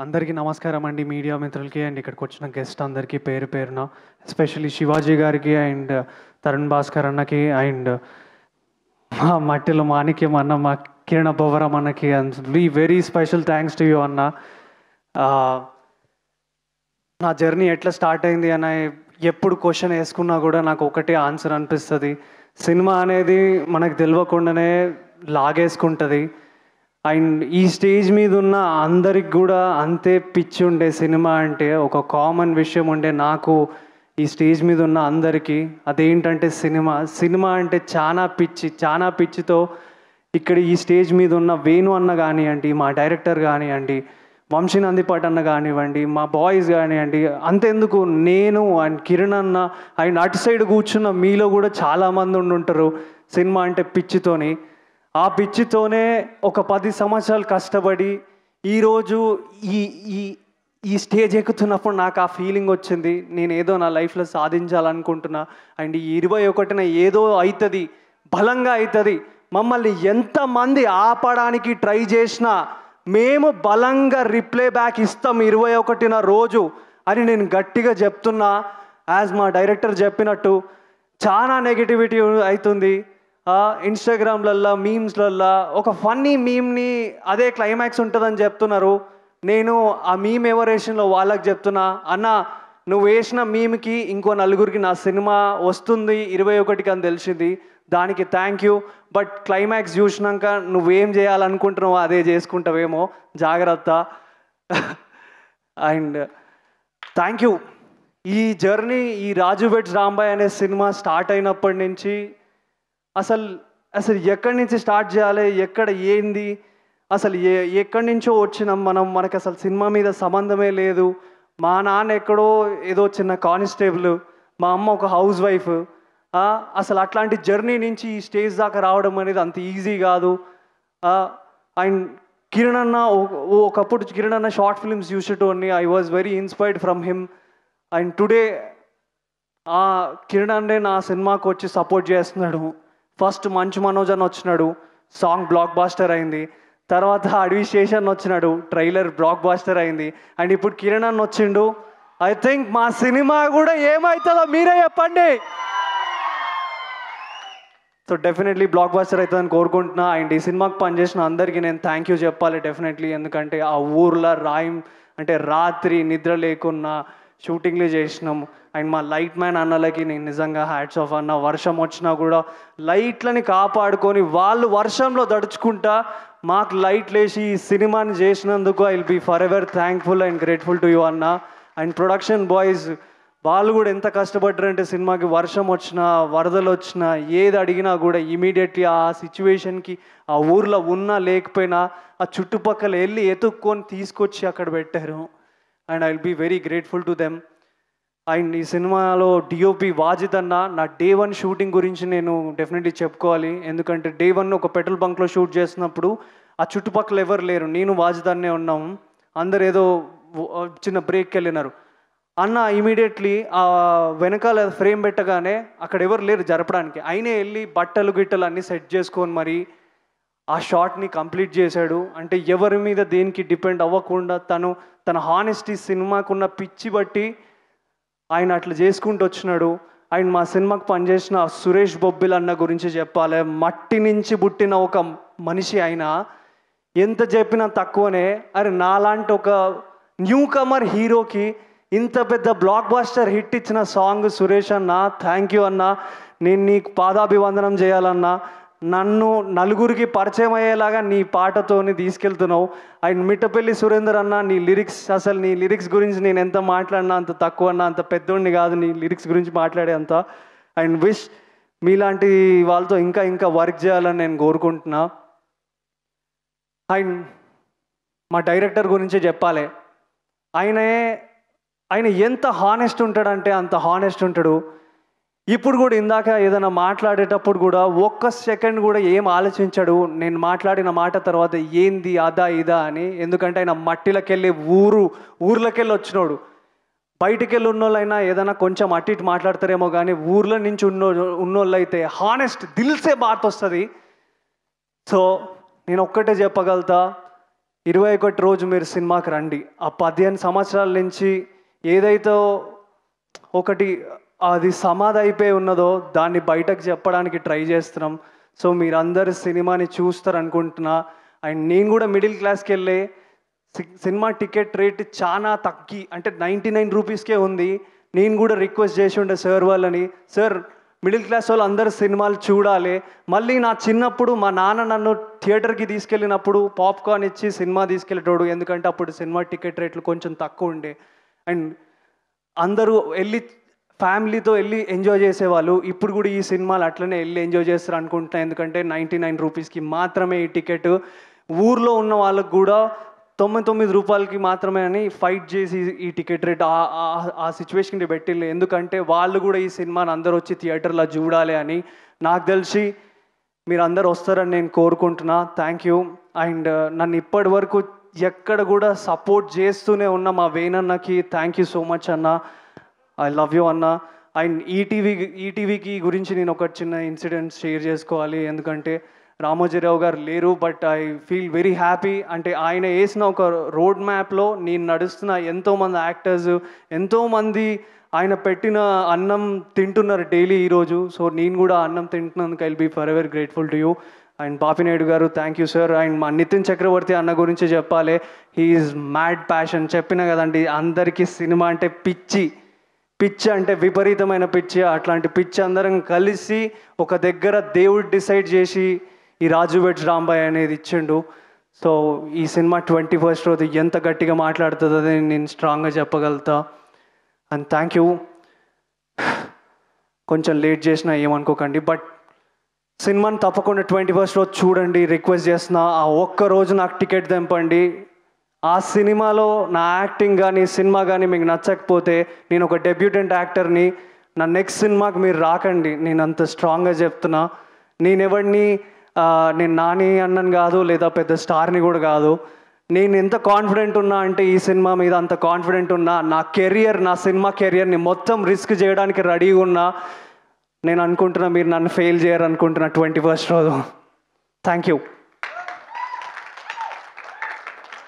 అందరికీ నమస్కారం అండి మీడియా మిత్రులకి అండ్ ఇక్కడికి వచ్చిన గెస్ట్ అందరికీ పేరు పేరున ఎస్పెషల్లీ శివాజీ గారికి అండ్ తరుణ్ భాస్కర్ అన్నకి అండ్ మా మట్టిలో మాణిక్యం అన్న మా కిరణ బొవరం అన్నకి and very special thanks to you అన్న. నా జర్నీ ఎట్లా స్టార్ట్ అయింది అన్న ఎప్పుడు క్వశ్చన్ వేసుకున్నా కూడా నాకు ఒకటే ఆన్సర్ అనిపిస్తుంది. సినిమా అనేది మనకు తెలియకుండానే లాగేసుకుంటుంది. అండ్ ఈ స్టేజ్ మీద ఉన్న అందరికి కూడా అంతే పిచ్చి ఉండే సినిమా అంటే ఒక కామన్ విషయం ఉండే నాకు ఈ స్టేజ్ మీద ఉన్న అందరికీ అదేంటంటే సినిమా అంటే చాలా పిచ్చితో ఇక్కడ ఈ స్టేజ్ మీద ఉన్న వేణు అన్న కానివ్వండి, మా డైరెక్టర్ కానివ్వండి, వంశీ నందిపాట్ అన్న కానివ్వండి, మా బాయ్స్ కానివ్వండి, అంతెందుకు నేను అండ్ కిరణ్ అన్న అండ్ అటు సైడ్ కూర్చున్న మీలో కూడా చాలామంది ఉండుంటారు సినిమా అంటే పిచ్చితోని. ఆ పిచ్చితోనే ఒక 10 సంవత్సరాలు కష్టపడి ఈరోజు ఈ ఈ ఈ స్టేజ్ ఎక్కుతున్నప్పుడు నాకు ఆ ఫీలింగ్ వచ్చింది, నేను ఏదో నా లైఫ్లో సాధించాలనుకుంటున్నా. అండ్ ఈ 21న ఏదో అవుతుంది, బలంగా అవుతుంది. మమ్మల్ని ఎంతమంది ఆపడానికి ట్రై చేసినా మేము బలంగా రిప్లై బ్యాక్ ఇస్తాం 21న రోజు అని నేను గట్టిగా చెప్తున్నా. యాజ్ మా డైరెక్టర్ చెప్పినట్టు చాలా నెగిటివిటీ అవుతుంది ఇన్స్టాగ్రామ్లల్లో, మీమ్స్లల్లో. ఒక ఫన్నీ మీమ్ని అదే క్లైమాక్స్ ఉంటుందని చెప్తున్నారు. నేను ఆ మీమ్ ఎవరేషన్లో వాళ్ళకి చెప్తున్నా, అన్న నువ్వు వేసిన మీమ్కి ఇంకో నలుగురికి నా సినిమా వస్తుంది 21కి అని తెలిసింది, దానికి థ్యాంక్ యూ. బట్ క్లైమాక్స్ చూసినాక నువ్వేం చేయాలనుకుంటున్నావో అదే చేసుకుంటావేమో, జాగ్రత్త. And thank you. ఈ జర్నీ, ఈ రాజు వెడ్స్ రాంబాయ్ అనే సినిమా స్టార్ట్ అయినప్పటి నుంచి అసలు ఎక్కడి నుంచి స్టార్ట్ చేయాలి, ఎక్కడ ఏంది, అసలు ఎక్కడి నుంచో వచ్చినాం మనకు అసలు సినిమా మీద సంబంధమే లేదు. మా నాన్న ఎక్కడో ఏదో చిన్న కానిస్టేబుల్, మా అమ్మ ఒక హౌస్ వైఫ్. అసలు అట్లాంటి జర్నీ నుంచి ఈ స్టేజ్ దాకా రావడం అనేది అంత ఈజీ కాదు. అండ్ కిరణ్ అన్న, ఒకప్పుడు కిరణ్ అన్న షార్ట్ ఫిల్మ్స్ చూసేటోని, I was very inspired from him. And today Kiran అన్నే నా సినిమాకు వచ్చి సపోర్ట్ చేస్తున్నాడు. ఫస్ట్ మంచు మనోజ్ అని వచ్చినాడు, సాంగ్ బ్లాక్ బాస్టర్ అయింది. తర్వాత అడవి స్టేషన్ వచ్చినాడు, ట్రైలర్ బ్లాక్ బాస్టర్ అయింది. అండ్ ఇప్పుడు కిరణ్ అన్న వచ్చిండు. ఐ థింక్ మా సినిమా కూడా ఏమవుతుందో మీరే చెప్పండి. సో డెఫినెట్లీ బ్లాక్ బాస్టర్ అవుతుందని కోరుకుంటున్నా. అండ్ ఈ సినిమాకి పనిచేసిన అందరికీ నేను థ్యాంక్ యూ చెప్పాలి డెఫినెట్లీ. ఎందుకంటే ఆ ఊర్లో అంటే రాత్రి నిద్ర లేకున్నా షూటింగ్లు చేసినాం. అండ్ మా లైట్ మ్యాన్ అన్నలకి నేను నిజంగా హ్యాట్స్ ఆఫ్ అన్న. వర్షం వచ్చినా కూడా లైట్లని కాపాడుకొని వాళ్ళు వర్షంలో దడుచుకుంటా మాకు లైట్లు వేసి ఈ సినిమాని చేసినందుకు I will be for ever thankful and grateful to you అన్న. అండ్ ప్రొడక్షన్ బాయ్స్ వాళ్ళు కూడా ఎంత కష్టపడ్డారంటే సినిమాకి వర్షం వచ్చినా, వరదలు వచ్చినా, ఏది అడిగినా కూడా ఇమీడియట్లీ ఆ సిచ్యువేషన్కి ఆ ఊర్లో ఉన్నా లేకపోయినా ఆ చుట్టుపక్కల వెళ్ళి ఎతుక్కొని తీసుకొచ్చి అక్కడ పెట్టారు. And I will be very grateful to them. And ఈ సినిమాలో డిఓపి వాజిద్ అన్న, నా డే 1 షూటింగ్ గురించి నేను డెఫినెట్లీ చెప్పుకోవాలి. ఎందుకంటే డే 1 ఒక పెట్రోల్ బంక్లో షూట్ చేసినప్పుడు ఆ చుట్టుపక్కల ఎవరు లేరు, నేను వాజిద్ అన్నే ఉన్నాము. అందరు ఏదో చిన్న బ్రేక్కి వెళ్ళినారు. అన్న ఇమీడియట్లీ ఆ వెనకాల ఫ్రేమ్ పెట్టగానే అక్కడ ఎవరు లేరు జరపడానికి, అయినే వెళ్ళి బట్టలు గిట్టలు అన్నీ సెట్ చేసుకొని మరి ఆ షాట్ని కంప్లీట్ చేశాడు. అంటే ఎవరి మీద దేనికి డిపెండ్ అవ్వకుండా తన హానెస్టీ, సినిమాకున్న పిచ్చి బట్టి ఆయన అట్లా చేసుకుంటూ వచ్చినాడు. అండ్ మా సినిమాకి పనిచేసిన సురేష్ బొబ్బిల్ అన్న గురించి చెప్పాలి. మట్టి నుంచి పుట్టిన ఒక మనిషి ఆయన, ఎంత చెప్పినా తక్కువనే. అరే నాలాంటి ఒక న్యూ కమర్ హీరోకి ఇంత పెద్ద బ్లాక్ బాస్టర్ హిట్ ఇచ్చిన సాంగ్ సురేష్ అన్న, థ్యాంక్ యూ అన్న. నేను నీకు పాదాభివందనం చేయాలన్నా. నన్ను నలుగురికి పరిచయం అయ్యేలాగా నీ పాటతోని తీసుకెళ్తున్నావు. అండ్ మిట్టపల్లి సురేందర్ అన్న, నీ లిరిక్స్ గురించి నేను ఎంత మాట్లాడినా అంత తక్కువ అన్న, అంత పెద్దోడిని కాదు నీ లిరిక్స్ గురించి మాట్లాడే అంత. అండ్ విష్ మీలాంటి వాళ్ళతో ఇంకా వర్క్ చేయాలని నేను కోరుకుంటున్నా. అండ్ మా డైరెక్టర్ గురించే చెప్పాలి. ఆయన ఎంత హానెస్ట్ ఉంటాడంటే అంత హానెస్ట్ ఉంటాడు. ఇప్పుడు కూడా ఇందాక ఏదైనా మాట్లాడేటప్పుడు కూడా ఒక్క సెకండ్ కూడా ఏం ఆలోచించాడు నేను మాట్లాడిన మాట తర్వాత ఏంది అదా ఇదా అని. ఎందుకంటే ఆయన మట్టిలకెళ్ళి ఊర్లకెళ్ళి వచ్చినోడు. బయటికి వెళ్ళి ఉన్నోళ్ళైనా ఏదైనా కొంచెం అటు ఇటు మాట్లాడతారేమో, కానీ ఊర్ల నుంచి ఉన్నోళ్ళు అయితే హానెస్ట్ దిల్సే బాత్ వస్తుంది. సో నేను ఒక్కటే చెప్పగలుగుతా, 21 రోజు మీరు సినిమాకి రండి. ఆ 15 సంవత్సరాల నుంచి ఏదైతే ఒకటి అది సమాధి అయిపోయి ఉన్నదో దాన్ని బయటకు చెప్పడానికి ట్రై చేస్తున్నాం. సో మీరందరు సినిమాని చూస్తారనుకుంటున్నా. అండ్ నేను కూడా మిడిల్ క్లాస్కి వెళ్ళే సినిమా టికెట్ రేట్ చాలా తగ్గి అంటే 99 రూపీస్కే ఉంది. నేను కూడా రిక్వెస్ట్ చేసి ఉండే సార్ వాళ్ళని, సార్ మిడిల్ క్లాస్ వాళ్ళు అందరు సినిమాలు చూడాలి. మళ్ళీ నా చిన్నప్పుడు మా నాన్న నన్ను థియేటర్కి తీసుకెళ్ళినప్పుడు పాప్కార్న్ ఇచ్చి సినిమా తీసుకెళ్ళేటోడు, ఎందుకంటే అప్పుడు సినిమా టికెట్ రేట్లు కొంచెం తక్కువ ఉండే. అండ్ అందరూ వెళ్ళి ఫ్యామిలీతో వెళ్ళి ఎంజాయ్ చేసేవాళ్ళు. ఇప్పుడు కూడా ఈ సినిమాలు అట్లనే వెళ్ళి ఎంజాయ్ చేస్తారు అనుకుంటున్నాను, ఎందుకంటే 99 రూపీస్కి మాత్రమే ఈ టికెట్. ఊర్లో ఉన్న వాళ్ళకు కూడా 99 రూపాయలకి మాత్రమే అని ఫైట్ చేసి ఈ టికెట్ రేట్ ఆ సిచ్యువేషన్కి పెట్టిళ్ళు, ఎందుకంటే వాళ్ళు కూడా ఈ సినిమాని అందరూ వచ్చి థియేటర్లో చూడాలి అని. నాకు తెలిసి మీరు అందరు వస్తారని నేను కోరుకుంటున్నా. Thank you. అండ్ నన్ను ఇప్పటి వరకు ఎక్కడ కూడా సపోర్ట్ చేస్తూనే ఉన్న మా వేణన్నకి థ్యాంక్ యూ సో మచ్ అన్న. ఐ లవ్ యూ అన్న. అండ్ ఈటీవీకి గురించి నేను ఒక చిన్న ఇన్సిడెంట్ షేర్ చేసుకోవాలి, ఎందుకంటే రామోజీరావు గారు లేరు, but I feel very happy. అంటే ఆయన వేసిన ఒక రోడ్ మ్యాప్లో నేను నడుస్తున్న ఎంతోమంది యాక్టర్స్, ఎంతోమంది ఆయన పెట్టిన అన్నం తింటున్నారు డైలీ ఈరోజు. సో నేను కూడా అన్నం తింటున్నందుకు I will be for ever grateful to you. And Papinaidu garu thank you sir. And మా నితిన్ చక్రవర్తి అన్న గురించి చెప్పాలి. He's mad passion. చెప్పిన కదండి, అందరికీ సినిమా అంటే పిచ్చి అంటే విపరీతమైన పిచ్చి. అట్లాంటి పిచ్చి అందరం కలిసి ఒక దగ్గర దేవుడు డిసైడ్ చేసి ఈ రాజు వెడ్స్ రాంబాయ్ అనేది ఇచ్చిండు. సో ఈ సినిమా 21st రోజు ఎంత గట్టిగా మాట్లాడుతుందో నేను స్ట్రాంగ్గా చెప్పగలుగుతా. And thank you. కొంచెం లేట్ చేసినా ఏమనుకోకండి, బట్ సినిమాని తప్పకుండా 21st రోజు చూడండి, రిక్వెస్ట్ చేస్తున్నా. ఆ ఒక్కరోజు నాకు టికెట్ తెంపండి. ఆ సినిమాలో నా యాక్టింగ్ కానీ సినిమా కానీ మీకు నచ్చకపోతే, నేను ఒక డెబ్యూటెంట్ యాక్టర్ని, నా నెక్స్ట్ సినిమాకి మీరు రాకండి. నేను అంత స్ట్రాంగ్గా చెప్తున్నా. నేను నాని అన్నని కాదు, లేదా పెద్ద స్టార్ని కూడా కాదు. నేను ఎంత కాన్ఫిడెంట్ ఉన్నా అంటే ఈ సినిమా మీద అంత కాన్ఫిడెంట్ ఉన్నా. నా సినిమా కెరియర్ని మొత్తం రిస్క్ చేయడానికి రెడీగా ఉన్నా. నేను అనుకుంటున్నా మీరు నన్ను ఫెయిల్ చేయరు అనుకుంటున్నా 21st రోజు. Thank you.